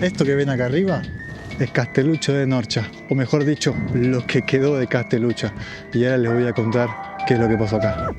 Esto que ven acá arriba es Castelluccio de Norcia, o mejor dicho, lo que quedó de Castelluccio. Y ahora les voy a contar qué es lo que pasó acá.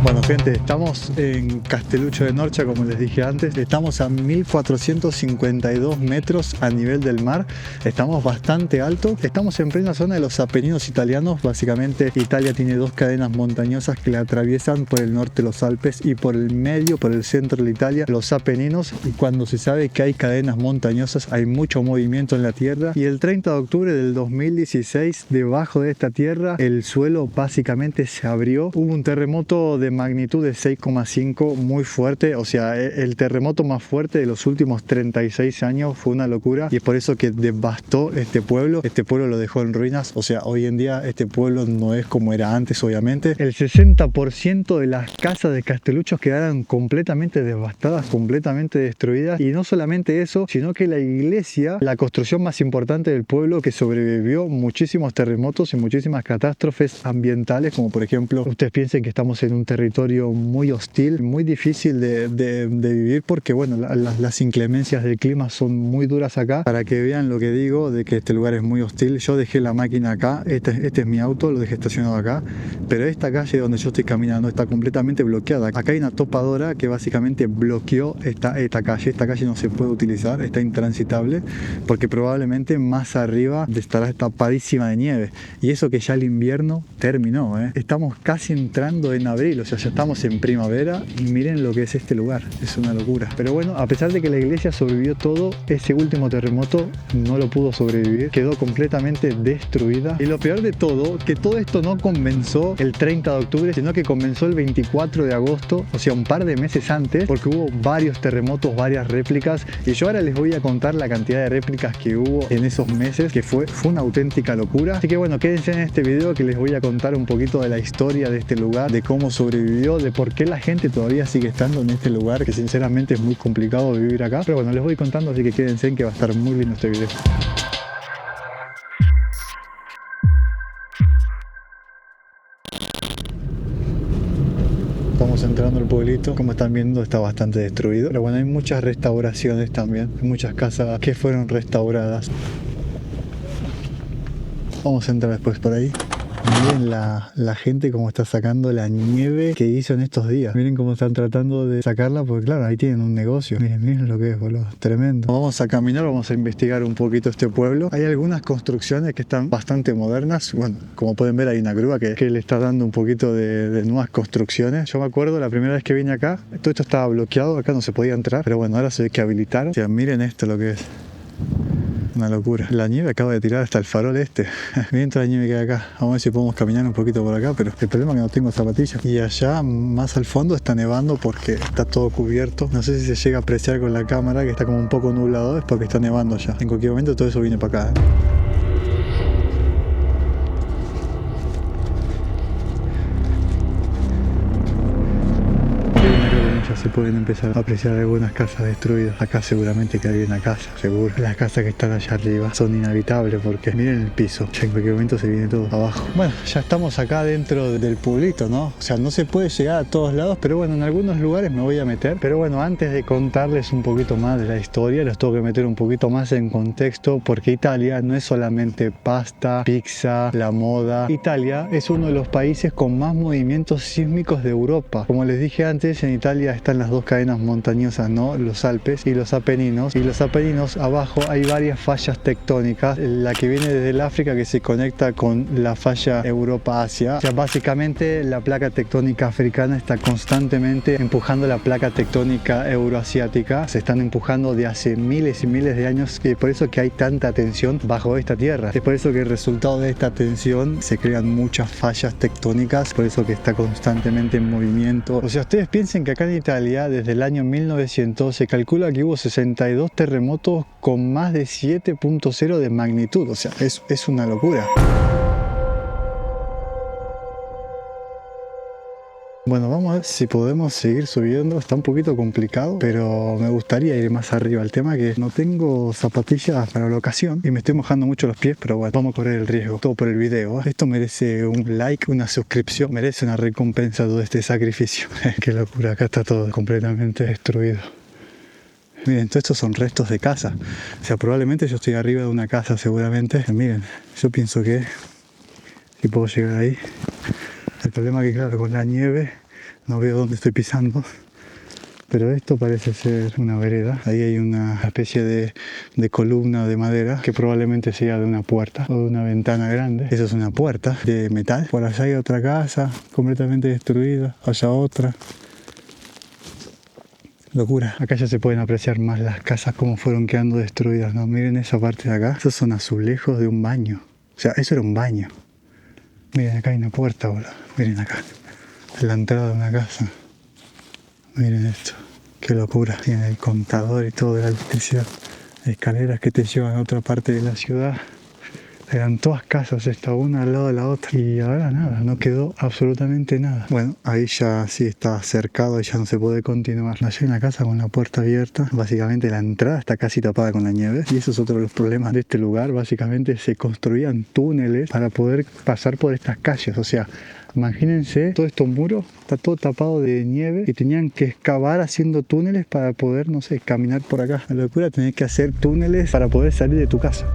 Bueno gente, estamos en Castelluccio de Norcia, como les dije antes. Estamos a 1452 metros a nivel del mar. Estamos bastante alto. Estamos en plena zona de los Apeninos italianos. Básicamente Italia tiene dos cadenas montañosas que la atraviesan por el norte los Alpes y por el medio, por el centro de Italia, los Apeninos. Y cuando se sabe que hay cadenas montañosas hay mucho movimiento en la tierra. Y el 30 de octubre del 2016, debajo de esta tierra, el suelo básicamente se abrió. Hubo un terremoto de magnitud de 6,5 muy fuerte, o sea, el terremoto más fuerte de los últimos 36 años. Fue una locura y es por eso que devastó este pueblo lo dejó en ruinas. O sea, hoy en día este pueblo no es como era antes, obviamente. El 60% de las casas de Castelluccio quedaron completamente devastadas, completamente destruidas, y no solamente eso, sino que la iglesia, la construcción más importante del pueblo, que sobrevivió muchísimos terremotos y muchísimas catástrofes ambientales, como por ejemplo, ustedes piensen que estamos en un territorio muy hostil, muy difícil de vivir, porque bueno, las inclemencias del clima son muy duras acá. Para que vean lo que digo de que este lugar es muy hostil, yo dejé la máquina acá, este es mi auto, lo dejé estacionado acá, pero esta calle donde yo estoy caminando está completamente bloqueada. Acá hay una topadora que básicamente bloqueó esta calle no se puede utilizar, está intransitable, porque probablemente más arriba estará tapadísima de nieve, y eso que ya el invierno terminó, Estamos casi entrando en abril, o sea, ya estamos en primavera, y miren lo que es este lugar, es una locura. Pero bueno, a pesar de que la iglesia sobrevivió todo, ese último terremoto no lo pudo sobrevivir, quedó completamente destruida. Y lo peor de todo, que todo esto no comenzó el 30 de octubre, sino que comenzó el 24 de agosto, o sea, un par de meses antes, porque hubo varios terremotos, varias réplicas, y yo ahora les voy a contar la cantidad de réplicas que hubo en esos meses, que fue una auténtica locura. Así que bueno, quédense en este video que les voy a contar un poquito de la historia de este lugar, de cómo sobrevivió, de por qué la gente todavía sigue estando en este lugar, que sinceramente es muy complicado vivir acá. Pero bueno, les voy contando, así que quédense en que va a estar muy lindo este video. Estamos entrando al pueblito, como están viendo está bastante destruido, pero bueno, hay muchas restauraciones también, hay muchas casas que fueron restauradas. Vamos a entrar después por ahí. Miren la gente cómo está sacando la nieve que hizo en estos días. Miren cómo están tratando de sacarla, porque claro, ahí tienen un negocio. Miren lo que es, boludo, tremendo. Vamos a caminar, vamos a investigar un poquito este pueblo. Hay algunas construcciones que están bastante modernas. Bueno, como pueden ver hay una grúa que le está dando un poquito de nuevas construcciones. Yo me acuerdo la primera vez que vine acá, todo esto estaba bloqueado, acá no se podía entrar, pero bueno, ahora se ve que habilitaron. O sea, miren esto lo que es. Una locura. La nieve acaba de tirar hasta el farol este. Miren toda la nieve que hay acá. Vamos a ver si podemos caminar un poquito por acá, pero el problema es que no tengo zapatillas. Y allá más al fondo está nevando porque está todo cubierto. No sé si se llega a apreciar con la cámara, que está como un poco nublado, es porque está nevando ya. En cualquier momento todo eso viene para acá. Ya se pueden empezar a apreciar algunas casas destruidas. Acá seguramente que hay una casa, seguro. Las casas que están allá arriba son inhabitables porque miren el piso. Ya en cualquier momento se viene todo abajo. Bueno, ya estamos acá dentro del pueblito, ¿no? O sea, no se puede llegar a todos lados, pero bueno, en algunos lugares me voy a meter. Pero bueno, antes de contarles un poquito más de la historia, les tengo que meter un poquito más en contexto, porque Italia no es solamente pasta, pizza, la moda. Italia es uno de los países con más movimientos sísmicos de Europa. Como les dije antes, en Italia están las dos cadenas montañosas, ¿no? Los Alpes y los Apeninos. Y los Apeninos abajo hay varias fallas tectónicas. La que viene desde el África, que se conecta con la falla Europa-Asia. O sea, básicamente la placa tectónica africana está constantemente empujando la placa tectónica euroasiática. Se están empujando de hace miles y miles de años, y por eso que hay tanta tensión bajo esta tierra. Es por eso que el resultado de esta tensión se crean muchas fallas tectónicas, por eso que está constantemente en movimiento. O sea, ustedes piensen que acá en Italia, desde el año 1900, se calcula que hubo 62 terremotos con más de 7.0 de magnitud. O sea, es una locura. Bueno, vamos a ver si podemos seguir subiendo. Está un poquito complicado, pero me gustaría ir más arriba. El tema es que no tengo zapatillas para la ocasión y me estoy mojando mucho los pies, pero bueno, vamos a correr el riesgo. Todo por el video. Esto merece un like, una suscripción, merece una recompensa todo este sacrificio. Qué locura, acá está todo completamente destruido. Miren, todos estos son restos de casa. O sea, probablemente yo estoy arriba de una casa seguramente. Miren, yo pienso que si puedo llegar ahí. El problema es que claro, con la nieve no veo dónde estoy pisando. Pero esto parece ser una vereda. Ahí hay una especie de columna de madera que probablemente sea de una puerta o de una ventana grande. Esa es una puerta de metal. Por allá hay otra casa completamente destruida. Allá otra. Locura. Acá ya se pueden apreciar más las casas como fueron quedando destruidas, ¿no? Miren esa parte de acá. Esos son azulejos de un baño. O sea, eso era un baño. Miren, acá hay una puerta, boludo. Miren acá. Es la entrada de una casa. Miren esto. Qué locura. Tiene el contador y todo de la electricidad. Escaleras que te llevan a otra parte de la ciudad. Eran todas casas, esta una al lado de la otra. Y ahora nada, no quedó absolutamente nada. Bueno, ahí ya sí está cercado y ya no se puede continuar. Allá en la casa con la puerta abierta. Básicamente la entrada está casi tapada con la nieve. Y eso es otro de los problemas de este lugar. Básicamente se construían túneles para poder pasar por estas calles. O sea, imagínense, todos estos muros está todo tapado de nieve y tenían que excavar haciendo túneles para poder, no sé, caminar por acá. La locura, tenés que hacer túneles para poder salir de tu casa.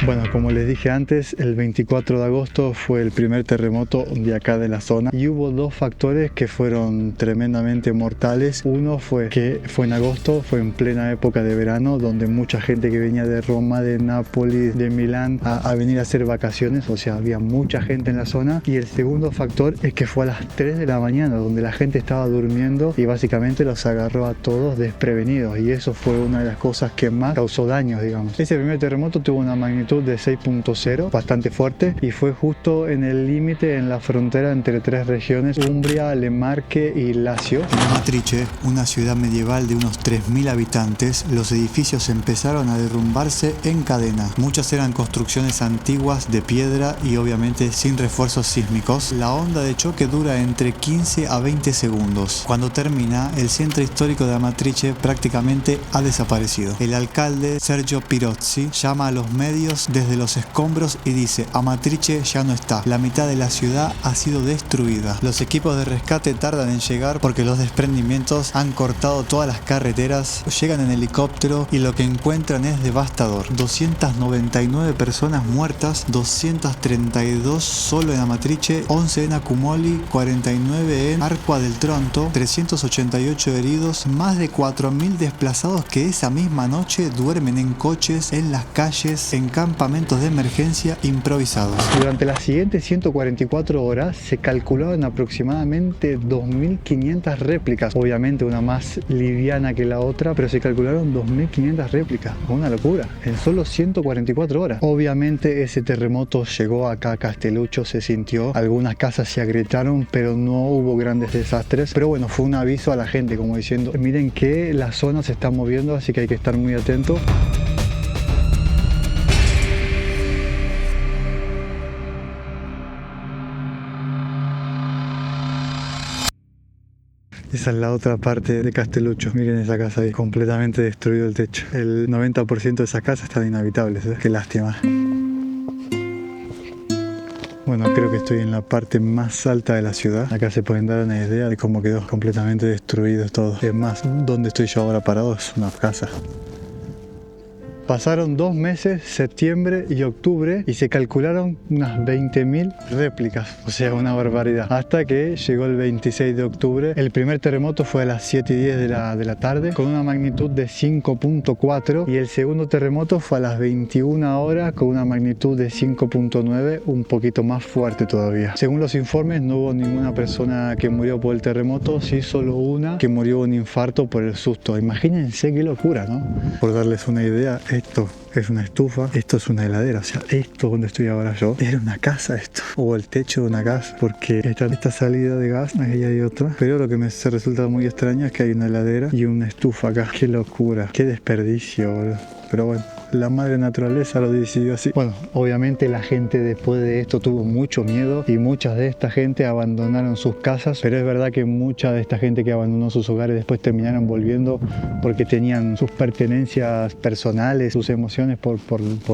Bueno, como les dije antes, el 24 de agosto fue el primer terremoto de acá de la zona y hubo dos factores que fueron tremendamente mortales. Uno fue que fue en agosto, fue en plena época de verano, donde mucha gente que venía de Roma, de Nápoles, de Milán a venir a hacer vacaciones, o sea, había mucha gente en la zona. Y el segundo factor es que fue a las 3 de la mañana, donde la gente estaba durmiendo y básicamente los agarró a todos desprevenidos, y eso fue una de las cosas que más causó daños, digamos. Ese primer terremoto tuvo una magnitud de 6.0, bastante fuerte, y fue justo en el límite, en la frontera entre tres regiones, Umbria, Lemarque y Lacio. En Amatrice, una ciudad medieval de unos 3.000 habitantes, los edificios empezaron a derrumbarse en cadena. Muchas eran construcciones antiguas de piedra y obviamente sin refuerzos sísmicos. La onda de choque dura entre 15 a 20 segundos. Cuando termina, el centro histórico de Amatrice prácticamente ha desaparecido. El alcalde Sergio Pirozzi llama a los medios desde los escombros y dice: Amatrice ya no está, la mitad de la ciudad ha sido destruida. Los equipos de rescate tardan en llegar porque los desprendimientos han cortado todas las carreteras. Llegan en helicóptero y lo que encuentran es devastador. 299 personas muertas, 232 solo en Amatrice, 11 en Accumoli, 49 en Arqua del Tronto, 388 heridos, más de 4.000 desplazados que esa misma noche duermen en coches, en las calles, en campamentos de emergencia improvisados. Durante las siguientes 144 horas se calculaban aproximadamente 2.500 réplicas. Obviamente una más liviana que la otra, pero se calcularon 2.500 réplicas. Una locura, en solo 144 horas. Obviamente ese terremoto llegó acá a Castelluccio, se sintió. Algunas casas se agrietaron, pero no hubo grandes desastres. Pero bueno, fue un aviso a la gente, como diciendo: miren que la zona se está moviendo, así que hay que estar muy atentos. Esa es la otra parte de Castelluccio. Miren esa casa ahí, completamente destruido el techo. El 90% de esas casas están inhabitables, ¿eh? Qué lástima. Bueno, creo que estoy en la parte más alta de la ciudad. Acá se pueden dar una idea de cómo quedó completamente destruido todo. Es más, donde estoy yo ahora parado es una casa. Pasaron 2 meses, septiembre y octubre, y se calcularon unas 20.000 réplicas, o sea, una barbaridad. Hasta que llegó el 26 de octubre. El primer terremoto fue a las 7:10 de la tarde, con una magnitud de 5.4, y el segundo terremoto fue a las 21 horas con una magnitud de 5.9, un poquito más fuerte todavía. Según los informes, no hubo ninguna persona que murió por el terremoto, sí solo una que murió de un infarto por el susto. Imagínense qué locura, ¿no? Por darles una idea, esto es una estufa, esto es una heladera, o sea, esto donde estoy ahora yo, era una casa esto, o el techo de una casa, porque esta salida de gas, ahí hay otra, pero lo que se resulta muy extraño es que hay una heladera y una estufa acá. Qué locura, qué desperdicio, boludo. Pero bueno, la madre naturaleza lo decidió así. Bueno, obviamente la gente después de esto tuvo mucho miedo y muchas de esta gente abandonaron sus casas, pero es verdad que mucha de esta gente que abandonó sus hogares después terminaron volviendo porque tenían sus pertenencias personales, sus emociones por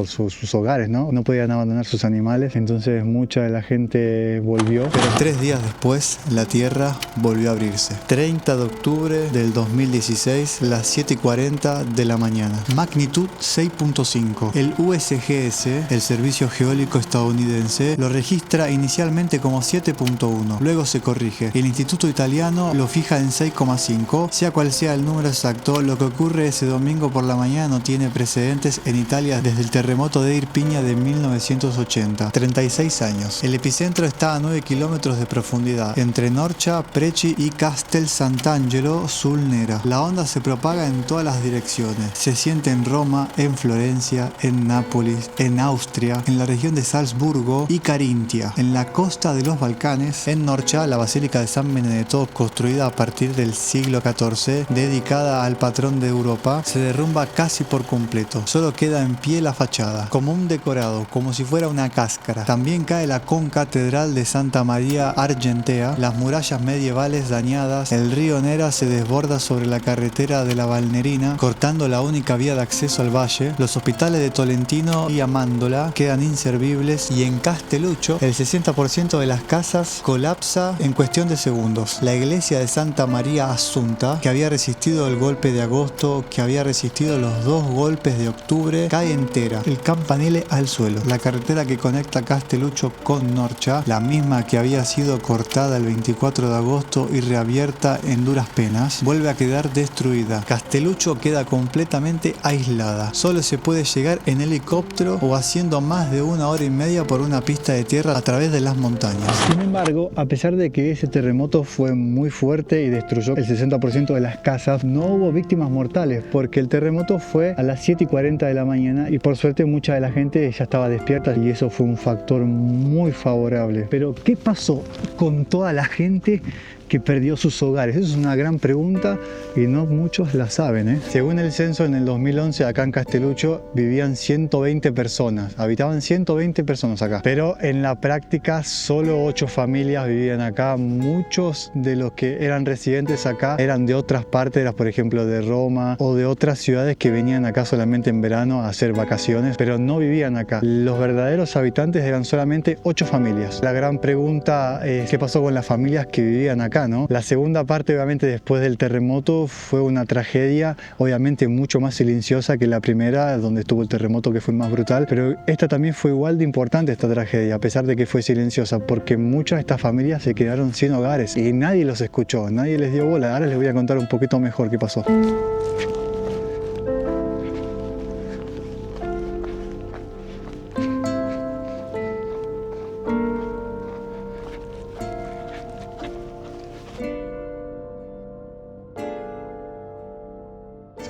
sus hogares, ¿no? No podían abandonar sus animales, entonces mucha de la gente volvió. Pero 3 días después, la Tierra volvió a abrirse. 30 de octubre del 2016, las 7:40 de la mañana. Magnitud 6.5. El USGS, el Servicio Geológico Estadounidense, lo registra inicialmente como 7.1. Luego se corrige. El Instituto Italiano lo fija en 6,5. Sea cual sea el número exacto, lo que ocurre ese domingo por la mañana no tiene precedentes en Italia desde el terremoto de Irpinia de 1980. 36 años. El epicentro está a 9 kilómetros de profundidad, entre Norcia, Preci y Castel Sant'Angelo sul Nera. La onda se propaga en todas las direcciones. Se siente en Roma, en Florencia, en Nápoles, en Austria, en la región de Salzburgo y Carintia, en la costa de los Balcanes. En Norcia, la Basílica de San Benedetto, construida a partir del siglo XIV, dedicada al patrón de Europa, se derrumba casi por completo. Solo queda en pie la fachada, como un decorado, como si fuera una cáscara. También cae la concatedral de Santa María Argentea, las murallas medievales dañadas, el río Nera se desborda sobre la carretera de la Valnerina, cortando la única vía de acceso al valle. Los hospitales de Tolentino y Amándola quedan inservibles y en Castelluccio el 60% de las casas colapsa en cuestión de segundos. La iglesia de Santa María Assunta, que había resistido el golpe de agosto, que había resistido los 2 golpes de octubre, cae entera. El campanile al suelo. La carretera que conecta Castelluccio con Norcia, la misma que había sido cortada el 24 de agosto y reabierta en duras penas, vuelve a quedar destruida. Castelluccio queda completamente aislada. Solo se puede llegar en helicóptero o haciendo más de 1 hora y media por una pista de tierra a través de las montañas. Sin embargo, a pesar de que ese terremoto fue muy fuerte y destruyó el 60% de las casas, no hubo víctimas mortales porque el terremoto fue a las 7:40 de la mañana y por suerte mucha de la gente ya estaba despierta y eso fue un factor muy favorable. Pero ¿qué pasó con toda la gente que perdió sus hogares? Esa es una gran pregunta y no muchos la saben, ¿eh? Según el censo en el 2011 acá en Castelluccio vivían 120 personas, habitaban 120 personas acá, pero en la práctica solo 8 familias vivían acá. Muchos de los que eran residentes acá eran de otras partes, por ejemplo de Roma o de otras ciudades que venían acá solamente en verano a hacer vacaciones, pero no vivían acá. Los verdaderos habitantes eran solamente 8 familias. La gran pregunta es ¿qué pasó con las familias que vivían acá, ¿no? La segunda parte, obviamente, después del terremoto fue una tragedia, obviamente mucho más silenciosa que la primera, donde estuvo el terremoto que fue más brutal, pero esta también fue igual de importante, esta tragedia, a pesar de que fue silenciosa, porque muchas de estas familias se quedaron sin hogares y nadie los escuchó, nadie les dio bola. Ahora les voy a contar un poquito mejor qué pasó.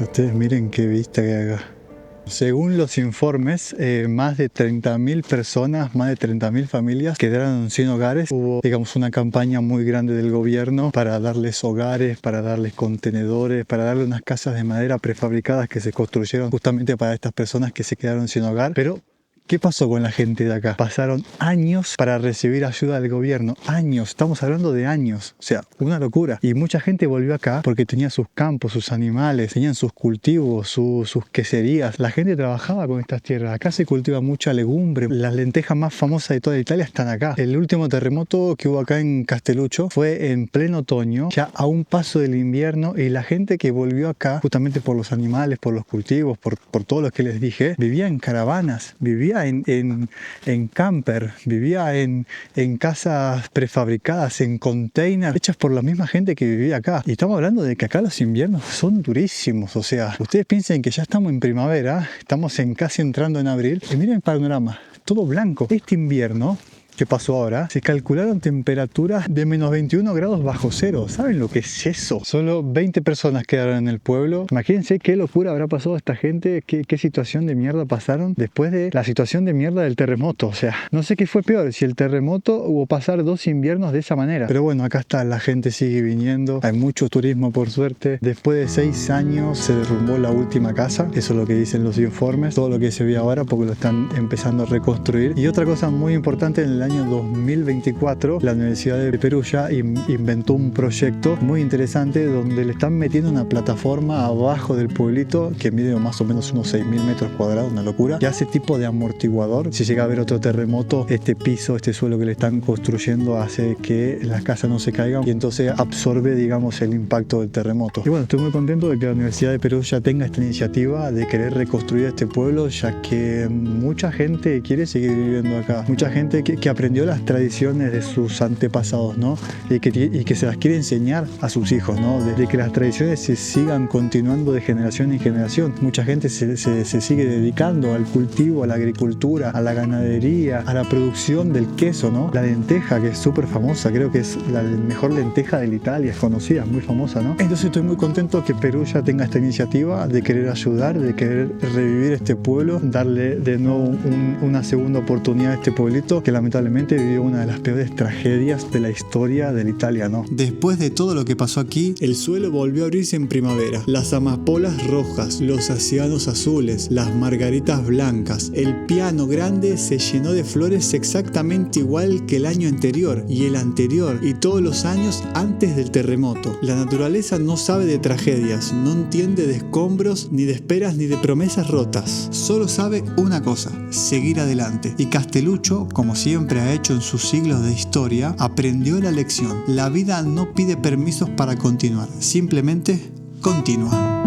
Ustedes miren qué vista que hay acá. Según los informes, más de 30.000 personas, más de 30.000 familias quedaron sin hogares. Hubo, digamos, una campaña muy grande del gobierno para darles hogares, para darles contenedores, para darles unas casas de madera prefabricadas que se construyeron justamente para estas personas que se quedaron sin hogar. Pero ¿qué pasó con la gente de acá? Pasaron años para recibir ayuda del gobierno. Años, estamos hablando de años. O sea, una locura. Y mucha gente volvió acá porque tenía sus campos, sus animales, tenían sus cultivos, sus queserías. La gente trabajaba con estas tierras. Acá se cultiva mucha legumbre. Las lentejas más famosas de toda Italia están acá. El último terremoto que hubo acá en Castelluccio fue en pleno otoño, ya a un paso del invierno, y la gente que volvió acá, justamente por los animales, por los cultivos, por todo lo que les dije, vivía en caravanas, vivía en camper, vivía en casas prefabricadas, en containers hechas por la misma gente que vivía acá. Y estamos hablando de que acá los inviernos son durísimos. O sea, ustedes piensen que ya estamos en primavera, estamos casi entrando en abril, y miren el panorama, todo blanco. Este invierno ¿Qué pasó ahora? Se calcularon temperaturas de menos 21 grados bajo cero. ¿Saben lo que es eso? Solo 20 personas quedaron en el pueblo. Imagínense qué locura habrá pasado a esta gente, qué situación de mierda pasaron después de la situación de mierda del terremoto. O sea, no sé qué fue peor, si el terremoto o pasar 2 inviernos de esa manera. Pero bueno, acá está, la gente sigue viniendo. Hay mucho turismo por suerte. Después de 6 años se derrumbó la última casa. Eso es lo que dicen los informes. Todo lo que se ve ahora porque lo están empezando a reconstruir. Y otra cosa muy importante, en el año 2024 la Universidad de Perugia inventó un proyecto muy interesante donde le están metiendo una plataforma abajo del pueblito que mide más o menos unos 6.000 metros cuadrados, una locura, que hace tipo de amortiguador. Si llega a haber otro terremoto, este piso, este suelo que le están construyendo hace que las casas no se caigan y entonces absorbe, digamos, el impacto del terremoto. Y bueno, estoy muy contento de que la Universidad de Perugia tenga esta iniciativa de querer reconstruir este pueblo, ya que mucha gente quiere seguir viviendo acá, mucha gente que aprendió las tradiciones de sus antepasados, ¿no? Y que se las quiere enseñar a sus hijos, ¿no? De que las tradiciones se sigan continuando de generación en generación. Mucha gente se sigue dedicando al cultivo, a la agricultura, a la ganadería, a la producción del queso, ¿no? La lenteja, que es súper famosa, creo que es la mejor lenteja de Italia, es conocida, muy famosa, ¿no? Entonces estoy muy contento que Perú ya tenga esta iniciativa de querer ayudar, de querer revivir este pueblo, darle de nuevo una segunda oportunidad a este pueblito que lamentablemente vivió una de las peores tragedias de la historia de Italia, ¿no? Después de todo lo que pasó aquí, el suelo volvió a abrirse en primavera. Las amapolas rojas, los acianos azules, las margaritas blancas. El piano grande se llenó de flores exactamente igual que el año anterior y el anterior y todos los años antes del terremoto. La naturaleza no sabe de tragedias, no entiende de escombros, ni de esperas, ni de promesas rotas. Solo sabe una cosa: seguir adelante. Y Castelluccio, como siempre ha hecho en sus siglos de historia, aprendió la lección. La vida no pide permisos para continuar, simplemente continúa.